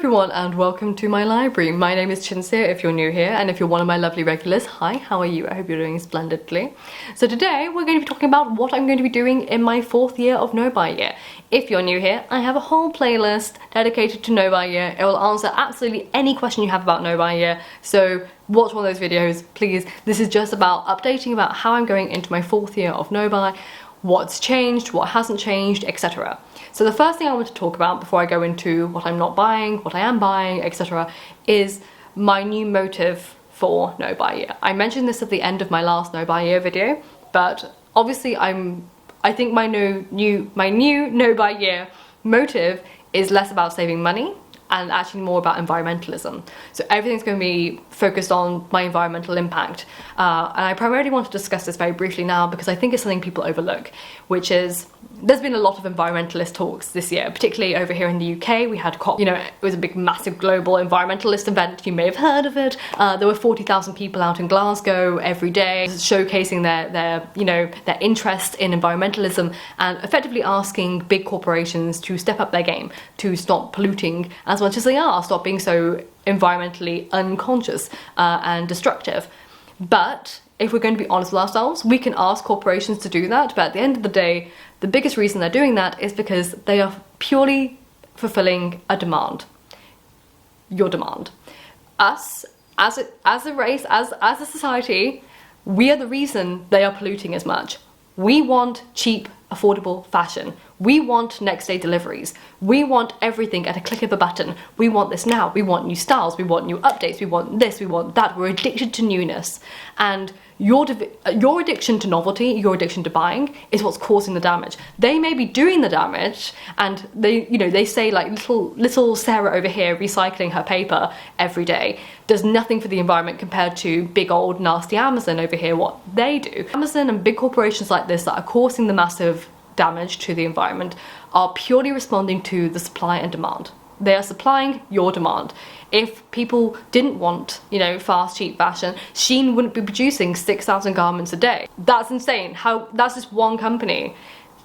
everyone and welcome to my library. My name is Chinsia if you're new here, and if you're one of my lovely regulars, hi, how are you? I hope you're doing splendidly. So today we're going to be talking about what I'm going to be doing in my 4th year of No Buy Year. If you're new here, I have a whole playlist dedicated to No Buy Year. It will answer absolutely any question you have about No Buy Year, so watch one of those videos, please. This is just about updating about how I'm going into my 4th year of No Buy, what's changed, what hasn't changed, etc. So the first thing I want to talk about before I go into what I'm not buying, what I am buying, etc. is my new motive for No Buy Year. I mentioned this at the end of my last No Buy Year video, but obviously I think my new No Buy Year motive is less about saving money and actually more about environmentalism. So everything's going to be focused on my environmental impact. And I primarily want to discuss this very briefly now because I think it's something people overlook, which is there's been a lot of environmentalist talks this year, particularly over here in the UK. We had COP, it was a big, massive global environmentalist event. You may have heard of it. There were 40,000 people out in Glasgow every day showcasing their interest in environmentalism and effectively asking big corporations to step up their game, to stop polluting as much as they are, stop being so environmentally unconscious and destructive. But if we're going to be honest with ourselves, we can ask corporations to do that, but at the end of the day, the biggest reason they're doing that is because they are purely fulfilling a demand. Your demand. Us, as a race, as a society, we are the reason they are polluting as much. We want cheap, affordable fashion. We want next day deliveries. We want everything at a click of a button. We want this now. We want new styles. We want new updates. We want this. We want that. We're addicted to newness. And your addiction to novelty, your addiction to buying is what's causing the damage. They may be doing the damage, and they say like little Sarah over here recycling her paper every day does nothing for the environment compared to big old nasty Amazon over here, what they do. Amazon and big corporations like this that are causing the massive damage to the environment are purely responding to the supply and demand. They are supplying your demand. If people didn't want, fast, cheap fashion, Shein wouldn't be producing 6,000 garments a day. That's insane. That's just one company.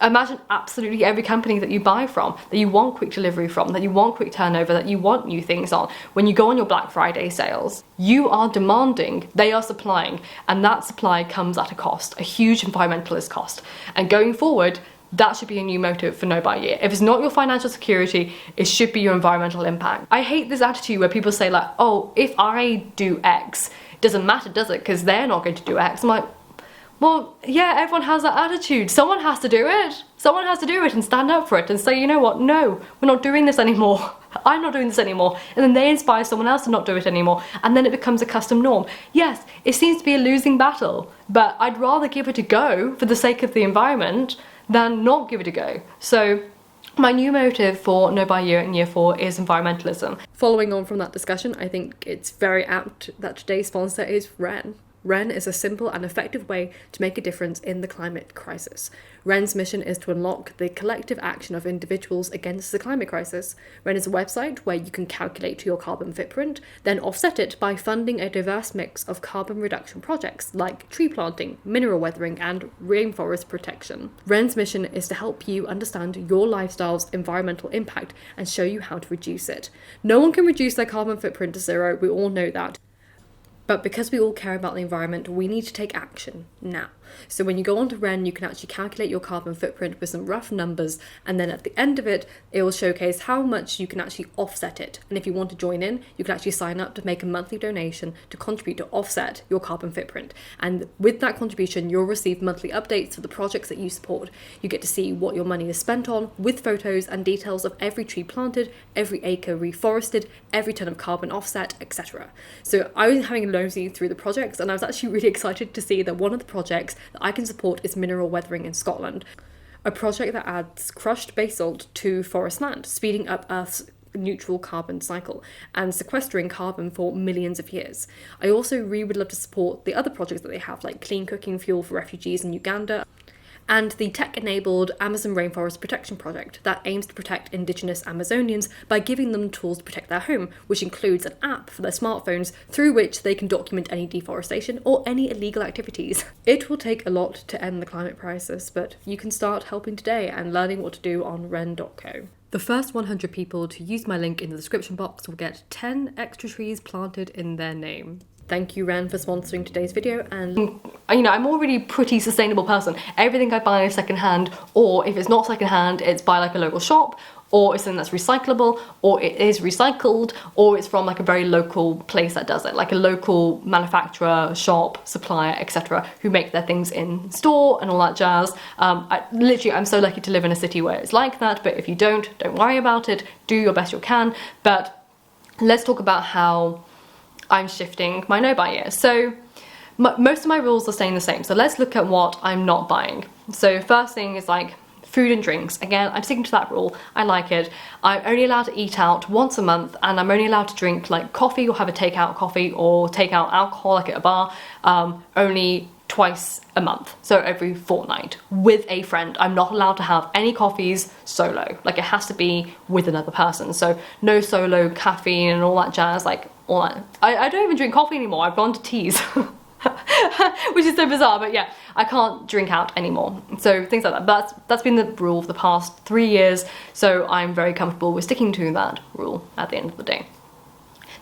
Imagine absolutely every company that you buy from, that you want quick delivery from, that you want quick turnover, that you want new things on. When you go on your Black Friday sales, you are demanding, they are supplying, and that supply comes at a cost, a huge environmentalist cost. And going forward, that should be a new motive for No Buy Year. If it's not your financial security, it should be your environmental impact. I hate this attitude where people say like, oh, if I do X, it doesn't matter, does it? Because they're not going to do X. I'm like, well, yeah, everyone has that attitude. Someone has to do it. Someone has to do it and stand up for it and say, you know what, no, we're not doing this anymore. I'm not doing this anymore. And then they inspire someone else to not do it anymore. And then it becomes a custom norm. Yes, it seems to be a losing battle, but I'd rather give it a go for the sake of the environment than not give it a go. So my new motive for No Buy Year in year 4 is environmentalism. Following on from that discussion, I think it's very apt that today's sponsor is Wren. Wren is a simple and effective way to make a difference in the climate crisis. Wren's mission is to unlock the collective action of individuals against the climate crisis. Wren is a website where you can calculate your carbon footprint, then offset it by funding a diverse mix of carbon reduction projects like tree planting, mineral weathering, and rainforest protection. Wren's mission is to help you understand your lifestyle's environmental impact and show you how to reduce it. No one can reduce their carbon footprint to zero, we all know that. But because we all care about the environment, we need to take action now. So when you go onto Wren, you can actually calculate your carbon footprint with some rough numbers, and then at the end of it, it will showcase how much you can actually offset it. And if you want to join in, you can actually sign up to make a monthly donation to contribute to offset your carbon footprint. And with that contribution, you'll receive monthly updates for the projects that you support. You get to see what your money is spent on, with photos and details of every tree planted, every acre reforested, every ton of carbon offset, etc. So I was having a nosy through the projects, and I was actually really excited to see that one of the projects that I can support is mineral weathering in Scotland, a project that adds crushed basalt to forest land, speeding up Earth's neutral carbon cycle and sequestering carbon for millions of years. I also really would love to support the other projects that they have, like clean cooking fuel for refugees in Uganda, and the tech-enabled Amazon Rainforest Protection Project that aims to protect Indigenous Amazonians by giving them tools to protect their home, which includes an app for their smartphones through which they can document any deforestation or any illegal activities. It will take a lot to end the climate crisis, but you can start helping today and learning what to do on Wren.co. The first 100 people to use my link in the description box will get 10 extra trees planted in their name. Thank you, Ren, for sponsoring today's video. And you know, I'm already a pretty sustainable person. Everything I buy is secondhand, or if it's not secondhand, it's by like a local shop, or it's something that's recyclable, or it is recycled, or it's from like a very local place that does it, like a local manufacturer, shop, supplier, etc., who make their things in store and all that jazz. I'm so lucky to live in a city where it's like that, but if you don't worry about it, do your best you can. But let's talk about how I'm shifting my no-buy year. So most of my rules are staying the same. So let's look at what I'm not buying. So first thing is like food and drinks. Again, I'm sticking to that rule. I like it. I'm only allowed to eat out once a month, and I'm only allowed to drink like coffee or have a takeout coffee or take out alcohol like at a bar only twice a month, so every fortnight with a friend. I'm not allowed to have any coffees solo. Like, it has to be with another person. So no solo caffeine and all that jazz, like all that. I don't even drink coffee anymore. I've gone to teas. Which is so bizarre, but yeah, I can't drink out anymore. So things like that. But that's been the rule for the past 3 years, so I'm very comfortable with sticking to that rule at the end of the day.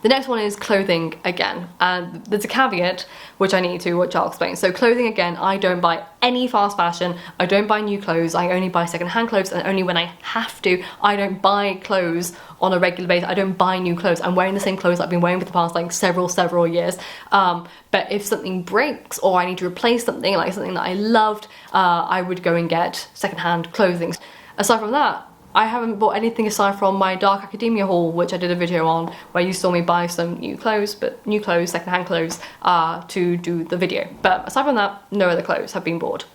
The next one is clothing again, and there's a caveat which I'll explain. So clothing again, I don't buy any fast fashion, I don't buy new clothes, I only buy secondhand clothes, and only when I have to. I don't buy clothes on a regular basis. I don't buy new clothes. I'm wearing the same clothes I've been wearing for the past like several years. But if something breaks or I need to replace something, like something that I loved, I would go and get secondhand clothing. Aside from that, I haven't bought anything aside from my Dark Academia haul, which I did a video on, where you saw me buy some new clothes, secondhand clothes, to do the video. But aside from that, no other clothes have been bought.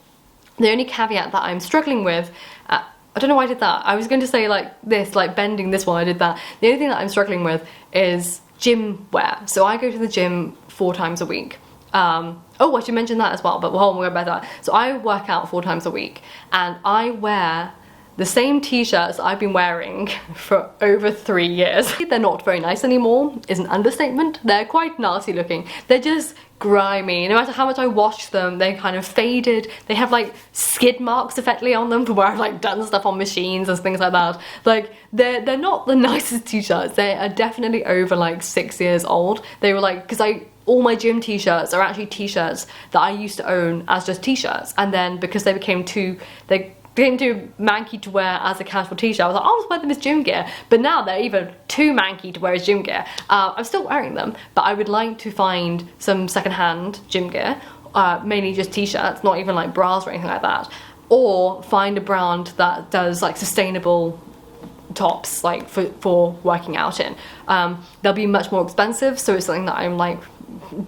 The only caveat that I'm struggling with, I don't know why I did that. I was going to say like this, like bending this one, I did that. The only thing that I'm struggling with is gym wear. So I go to the gym 4 times a week. Oh, I should mention that as well, but we'll go back to that. So I work out 4 times a week, and I wear the same t-shirts I've been wearing for over 3 years. They're not very nice anymore, is an understatement. They're quite nasty looking. They're just grimy. No matter how much I wash them, they kind of faded. They have like skid marks effectively on them for where I've like done stuff on machines and things like that. Like, they're not the nicest t-shirts. They are definitely over like 6 years old. They were like, because all my gym t-shirts are actually t-shirts that I used to own as just t-shirts, and then because they became too manky to wear as a casual t-shirt, I was like, I'll just wear them as gym gear. But now they're even too manky to wear as gym gear. I'm still wearing them, but I would like to find some secondhand gym gear, mainly just t-shirts, not even like bras or anything like that, or find a brand that does like sustainable tops, like for working out in. They'll be much more expensive, so it's something that I'm like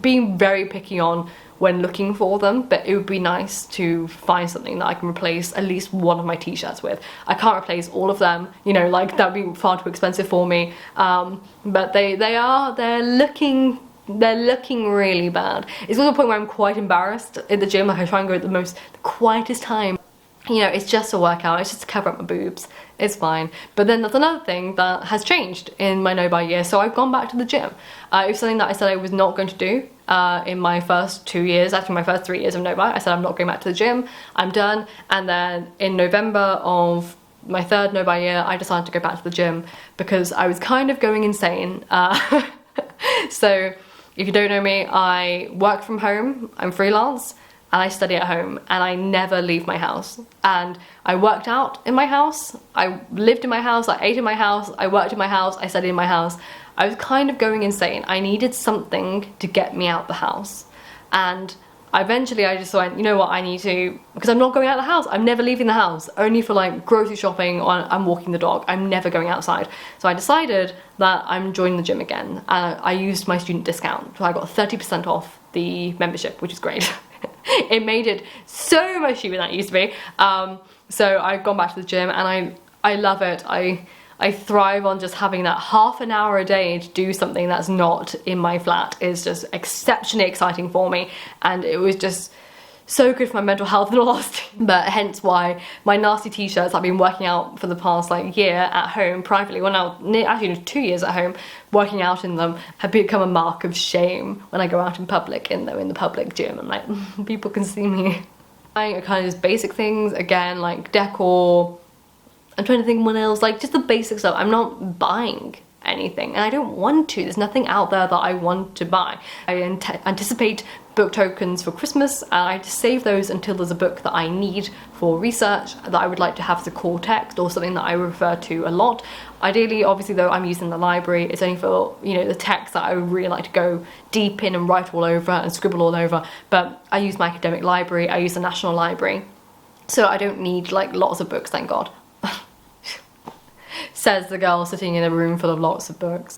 being very picky on when looking for them, but it would be nice to find something that I can replace at least one of my t-shirts with. I can't replace all of them, you know, like that would be far too expensive for me, but they're looking really bad. It's also a point where I'm quite embarrassed in the gym. Like, I try and go at the quietest time. You know, it's just a workout, it's just to cover up my boobs, it's fine. But then there's another thing that has changed in my no-buy year, so I've gone back to the gym. It was something that I said I was not going to do in my first 2 years, actually my first 3 years of no-buy. I said I'm not going back to the gym, I'm done. And then in November of my 3rd no-buy year, I decided to go back to the gym because I was kind of going insane. So if you don't know me, I work from home, I'm freelance, and I study at home, and I never leave my house. And I worked out in my house, I lived in my house, I ate in my house, I worked in my house, I studied in my house. I was kind of going insane. I needed something to get me out the house. And eventually I just went, you know what, I need to, because I'm not going out of the house, I'm never leaving the house, only for like grocery shopping or I'm walking the dog, I'm never going outside. So I decided that I'm joining the gym again, and I used my student discount, so I got 30% off the membership, which is great. It made it so much cheaper than it used to be. So I've gone back to the gym, and I love it. I thrive on just having that half an hour a day to do something that's not in my flat. Is just exceptionally exciting for me, and it was just so good for my mental health and all that. But hence why my nasty t-shirts I've been working out for the past like year at home privately, well now actually 2 years at home working out in them, have become a mark of shame when I go out in public in the public gym, and like people can see me. Buying kind of just basic things again, like decor, I'm trying to think what else, like just the basic stuff. I'm not buying anything, and I don't want to. There's nothing out there that I want to buy. I anticipate book tokens for Christmas, and I just save those until there's a book that I need for research that I would like to have as a core text, or something that I refer to a lot. Ideally, obviously, though, I'm using the library. It's only for, you know, the text that I would really like to go deep in and write all over and scribble all over. But I use my academic library, I use the National Library, so I don't need like lots of books, thank God. Says the girl sitting in a room full of lots of books.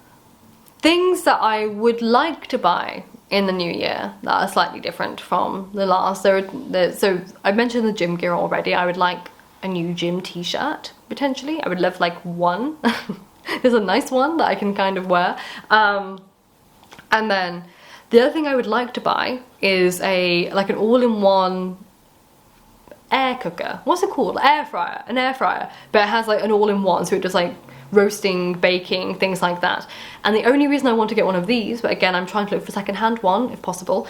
Things that I would like to buy in the new year that are slightly different from the last. So I mentioned the gym gear already. I would like a new gym t-shirt, potentially. I would love like one. There's a nice one that I can kind of wear. And then the other thing I would like to buy is like an all-in-one air cooker. What's it called? Air fryer. An air fryer. But it has like an all-in-one, so it does like roasting, baking, things like that. And the only reason I want to get one of these, but again I'm trying to look for a second-hand one if possible,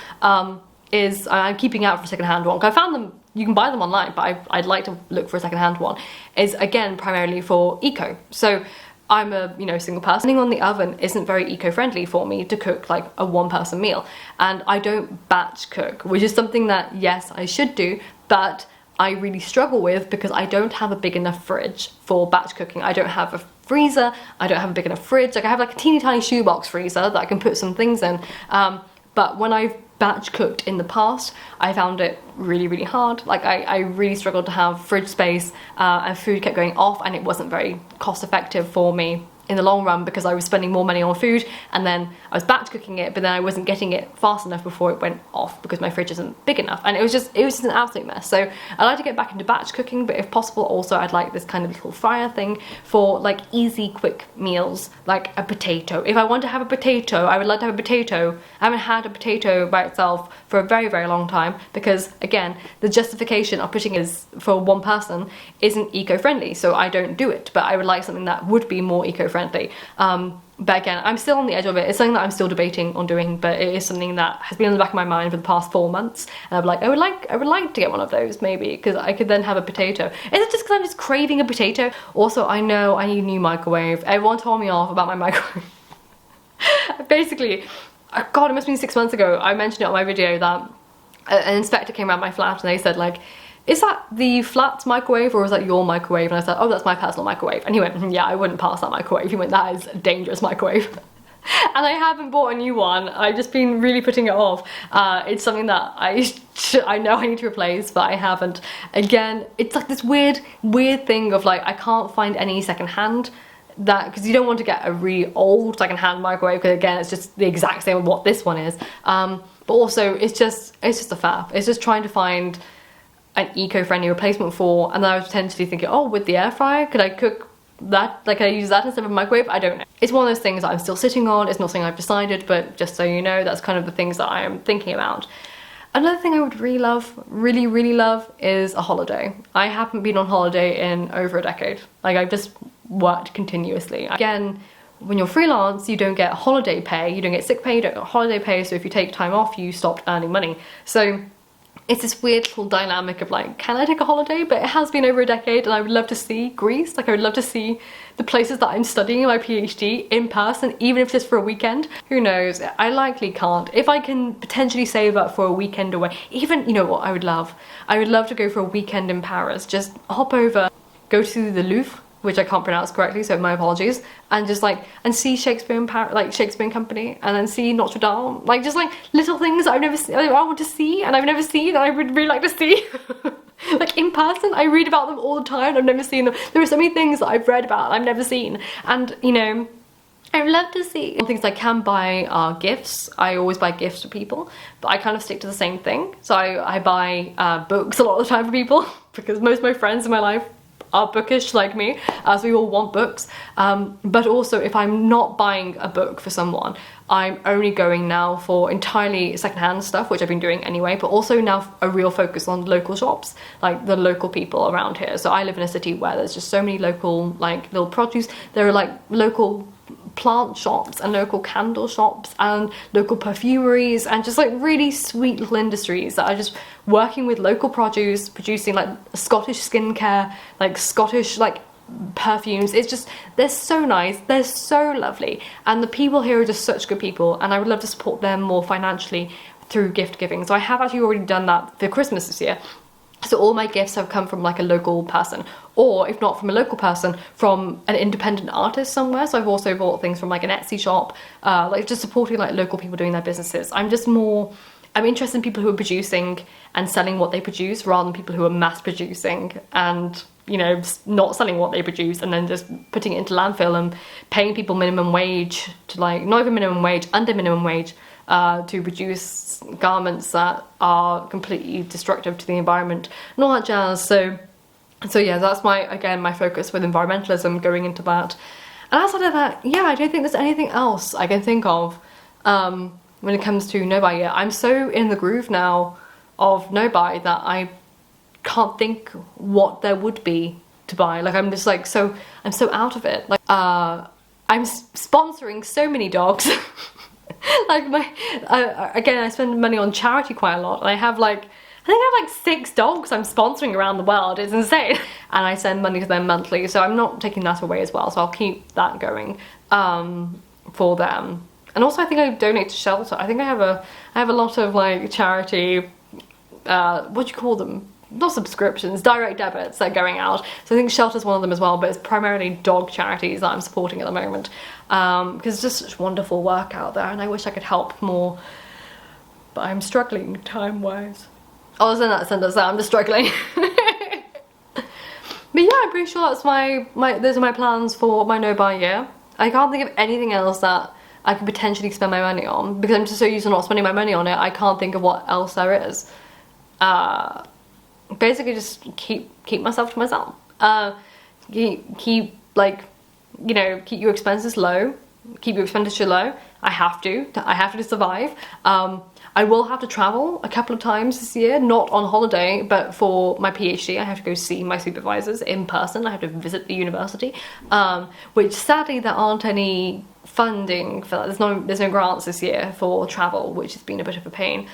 is I'm keeping out for a second-hand one. I found them, you can buy them online, but I'd like to look for a second-hand one. Is again primarily for eco. So I'm a, you know, single person. Turning on the oven isn't very eco-friendly for me to cook like a one-person meal, and I don't batch cook, which is something that yes I should do, but I really struggle with because I don't have a big enough fridge for batch cooking. I don't have a freezer, I don't have a big enough fridge. Like I have like a teeny tiny shoebox freezer that I can put some things in. But when I've batch cooked in the past, I found it really, really hard. Like I really struggled to have fridge space, and food kept going off, and it wasn't very cost effective for me in the long run because I was spending more money on food, and then I was batch cooking it, but then I wasn't getting it fast enough before it went off because my fridge isn't big enough, and it was just an absolute mess. So I like to get back into batch cooking, but if possible also I'd like this kind of little fryer thing for like easy quick meals, like a potato. If I want to have a potato, I would like to have a potato. I haven't had a potato by itself for a very, very long time because again the justification of putting it for one person isn't eco-friendly, so I don't do it. But I would like something that would be more eco-friendly. But again, I'm still on the edge of it. It's something that I'm still debating on doing, but it is something that has been in the back of my mind for the past 4 months, and I would like to get one of those maybe, because I could then have a potato. Is it just because I'm just craving a potato? Also, I know I need a new microwave. Everyone told me off about my microwave. Basically, God, it must have been 6 months ago, I mentioned it on my video that an inspector came around my flat and they said like, is that the flat's microwave or is that your microwave? And I said, oh, that's my personal microwave. And he went, yeah, I wouldn't pass that microwave. He went, that is a dangerous microwave. And I haven't bought a new one. I've just been really putting it off. It's something that I know I need to replace, but I haven't. Again, it's like this weird thing of like, I can't find any secondhand, that because you don't want to get a really old secondhand microwave, because again it's just the exact same of what this one is, but also it's just a faff. It's just trying to find an eco-friendly replacement for, and then I was potentially thinking, oh, with the air fryer could I cook that, like could I use that instead of a microwave? I don't know. It's one of those things that I'm still sitting on. It's not something I've decided, but just so you know, that's kind of the things that I am thinking about. Another thing I would really love is a holiday. I haven't been on holiday in over a decade. Like I've just worked continuously. Again, when you're freelance, you don't get holiday pay, you don't get sick pay, you don't get holiday pay, so if you take time off, you stopped earning money. So it's this weird little dynamic of like, can I take a holiday? But it has been over a decade, and I would love to see Greece. Like I would love to see the places that I'm studying my PhD in person, even if it's just for a weekend. Who knows? I likely can't. If I can potentially save up for a weekend away, even, you know what I would love? I would love to go for a weekend in Paris. Just hop over, go to the Louvre, which I can't pronounce correctly, so my apologies, and just like, and see Shakespeare in Paris, like Shakespeare Company, and then see Notre Dame, like just like little things I've never seen, I want to see, and I've never seen, and I would really like to see. Like in person, I read about them all the time, and I've never seen them. There are so many things that I've read about and I've never seen, and you know, I would love to see. Things I can buy are gifts. I always buy gifts for people, but I kind of stick to the same thing. So I buy books a lot of the time for people, because most of my friends in my life are bookish like me, so we all want books. But also, if I'm not buying a book for someone, I'm only going now for entirely secondhand stuff, which I've been doing anyway, but also now a real focus on local shops, like the local people around here. So I live in a city where there's just so many local, like, little produce. There are like local plant shops and local candle shops and local perfumeries and just like really sweet little industries that are just working with local produce, producing like Scottish skincare, like Scottish like perfumes. It's just, they're so nice, they're so lovely, and the people here are just such good people, and I would love to support them more financially through gift giving. So I have actually already done that for Christmas this year. So all my gifts have come from like a local person, or if not from a local person, from an independent artist somewhere. So I've also bought things from like an Etsy shop, like just supporting like local people doing their businesses. I'm interested in people who are producing and selling what they produce rather than people who are mass producing and, you know, not selling what they produce and then just putting it into landfill and paying people minimum wage to, like, not even minimum wage, under minimum wage, to produce garments that are completely destructive to the environment and all that jazz. So yeah, that's my focus with environmentalism, going into that. And outside of that, yeah, I don't think there's anything else I can think of when it comes to no buy yet. I'm so in the groove now of no buy that I can't think what there would be to buy. Like, I'm just like, I'm so out of it. Like, I'm sponsoring so many dogs. Like, again, I spend money on charity quite a lot, and I think I have like 6 dogs I'm sponsoring around the world. It's insane. And I send money to them monthly, so I'm not taking that away as well, so I'll keep that going for them. And also I think I donate to shelter. I think I have a lot of like charity, what do you call them? Not subscriptions, direct debits that are going out. So I think shelter's one of them as well, but it's primarily dog charities that I'm supporting at the moment. Because it's just such wonderful work out there, and I wish I could help more, but I'm struggling time-wise. Oh, it's in that sentence that I'm just struggling. But yeah, I'm pretty sure that's those are my plans for my no-buy year. I can't think of anything else that I could potentially spend my money on, because I'm just so used to not spending my money on it. I can't think of what else there is. Basically just keep myself to myself. Keep like, you know, keep your expenses low, keep your expenditure low. I have to survive. I will have to travel a couple of times this year, not on holiday, but for my PhD. I have to go see my supervisors in person. I have to visit the university, which sadly there aren't any funding for that. There's no grants this year for travel, which has been a bit of a pain.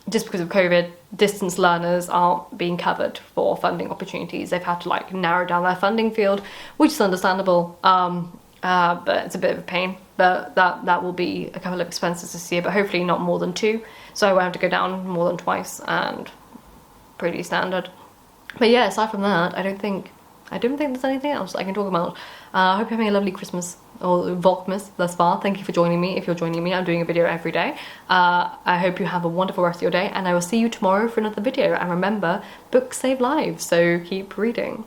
Just because of COVID, distance learners aren't being covered for funding opportunities. They've had to like narrow down their funding field, which is understandable, but it's a bit of a pain. But that will be a couple of expenses this year, but hopefully not more than 2, so I won't have to go down more than twice, and pretty standard. But yeah, aside from that, I don't think there's anything else I can talk about. I hope you're having a lovely Christmas, or Vlogmas thus far. Thank you for joining me. If you're joining me, I'm doing a video every day. I hope you have a wonderful rest of your day, and I will see you tomorrow for another video. And remember, books save lives, so keep reading.